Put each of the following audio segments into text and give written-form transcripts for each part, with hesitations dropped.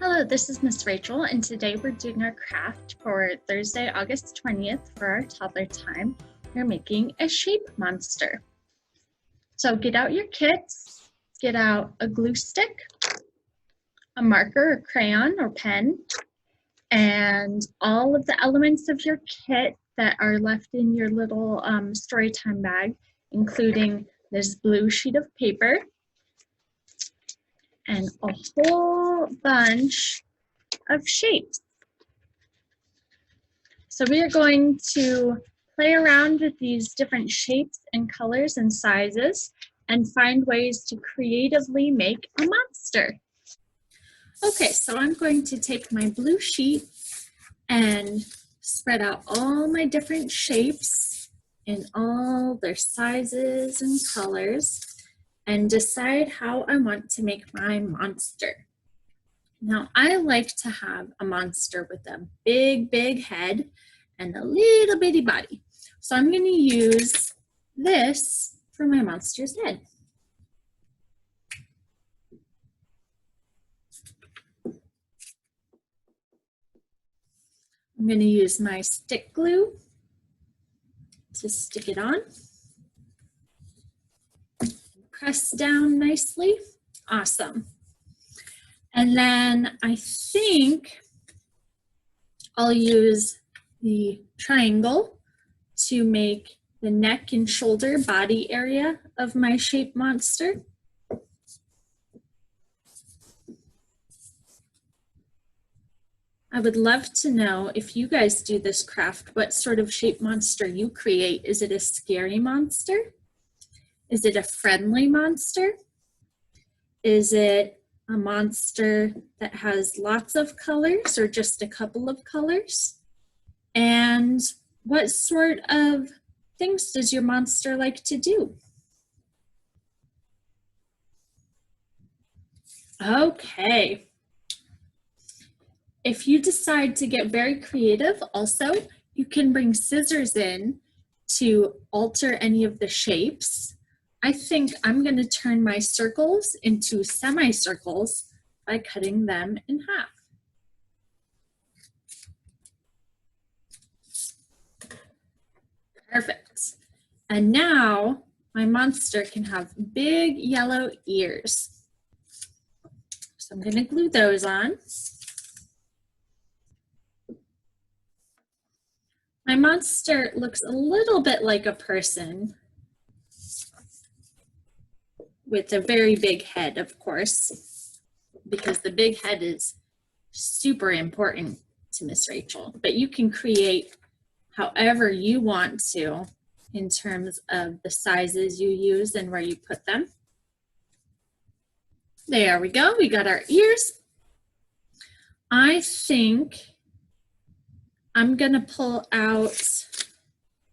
Hello, this is Miss Rachel, and today we're doing our craft for Thursday, August 20th for our toddler time. We're making a shape monster. So get out your kits, get out a glue stick, a marker, a crayon or pen, and all of the elements of your kit that are left in your little Storytime bag, including this blue sheet of paper, and a whole bunch of shapes. So we are going to play around with these different shapes and colors and sizes and find ways to creatively make a monster. Okay, so I'm going to take my blue sheet and spread out all my different shapes in all their sizes and colors and decide how I want to make my monster. Now, I like to have a monster with a big head and a little bitty body. So I'm going to use this for my monster's head. I'm going to use my stick glue to stick it on. Press down nicely. Awesome. And then I think I'll use the triangle to make the neck and shoulder body area of my shape monster. I would love to know, if you guys do this craft, what sort of shape monster you create. Is it a scary monster? Is it a friendly monster? Is it a monster that has lots of colors or just a couple of colors? And what sort of things does your monster like to do? Okay. If you decide to get very creative also, you can bring scissors in to alter any of the shapes. I think I'm going to turn my circles into semicircles by cutting them in half. Perfect. And now my monster can have big yellow ears. So I'm going to glue those on. My monster looks a little bit like a person, with a very big head, of course, because the big head is super important to Miss Rachel. But you can create however you want to in terms of the sizes you use and where you put them. There we go, we got our ears. I think I'm gonna pull out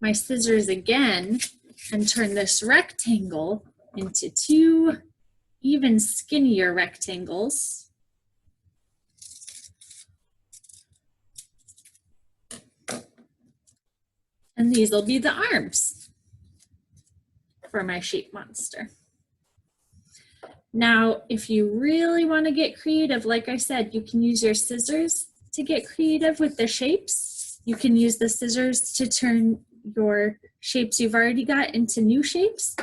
my scissors again and turn this rectangle into two even skinnier rectangles. And these will be the arms for my shape monster. Now, if you really want to get creative, like I said, you can use your scissors to get creative with the shapes. You can use the scissors to turn your shapes you've already got into new shapes.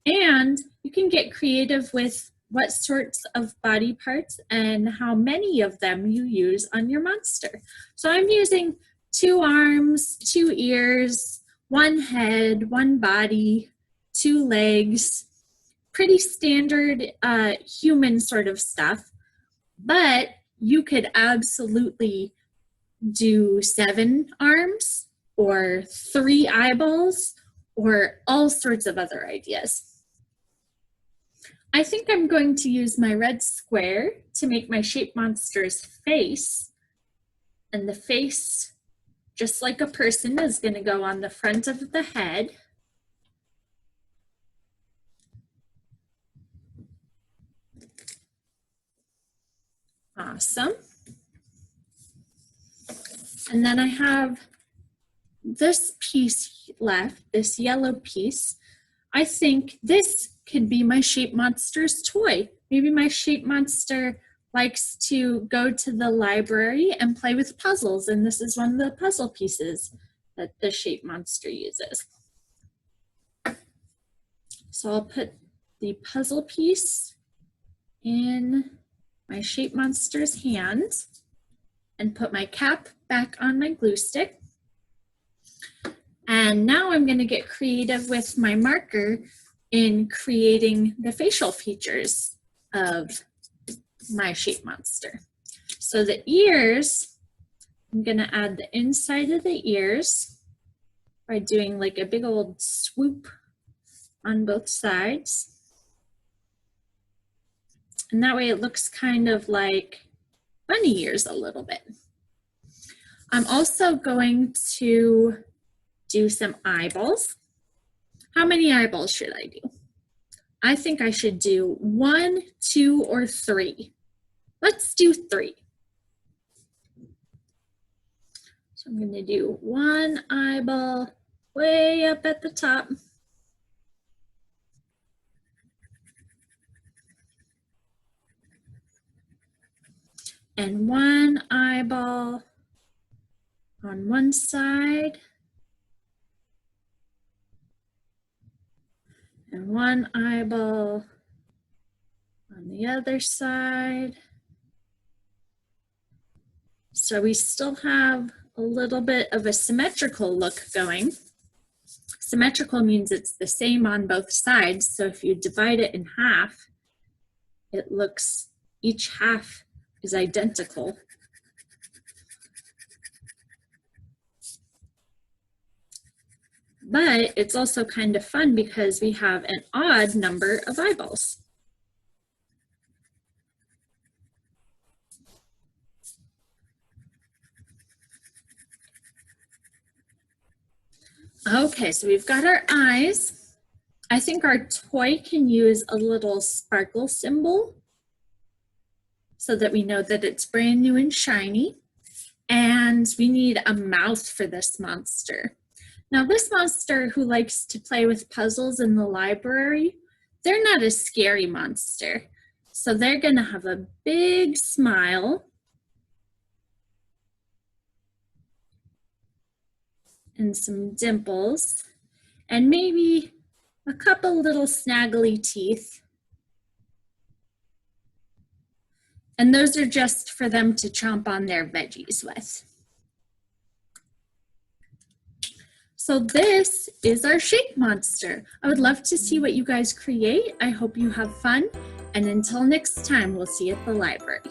And you can get creative with what sorts of body parts and how many of them you use on your monster. So I'm using 2 arms, 2 ears, 1 head, 1 body, 2 legs, pretty standard human sort of stuff, but you could absolutely do 7 arms or 3 eyeballs or all sorts of other ideas. I think I'm going to use my red square to make my shape monster's face. And the face, just like a person, is going to go on the front of the head. Awesome. And then I have this piece left, this yellow piece. I think this could be my shape monster's toy. Maybe my shape monster likes to go to the library and play with puzzles, and this is one of the puzzle pieces that the shape monster uses. So I'll put the puzzle piece in my shape monster's hand and put my cap back on my glue stick. And now I'm going to get creative with my marker in creating the facial features of my shape monster. So the ears, I'm going to add the inside of the ears by doing like a big old swoop on both sides. And that way it looks kind of like bunny ears a little bit. I'm also going to do some eyeballs. How many eyeballs should I do? I think I should do 1, 2, or 3. Let's do 3. So I'm going to do 1 eyeball way up at the top. And 1 eyeball on one side. And 1 eyeball on the other side. So we still have a little bit of a symmetrical look going. Symmetrical means it's the same on both sides. So if you divide it in half, it looks, each half is identical. But it's also kind of fun because we have an odd number of eyeballs. Okay, so we've got our eyes. I think our toy can use a little sparkle symbol so that we know that it's brand new and shiny. And we need a mouth for this monster. Now this monster who likes to play with puzzles in the library, they're not a scary monster. So they're gonna have a big smile and some dimples and maybe a couple little snaggly teeth. And those are just for them to chomp on their veggies with. So this is our shape monster. I would love to see what you guys create. I hope you have fun. And until next time, we'll see you at the library.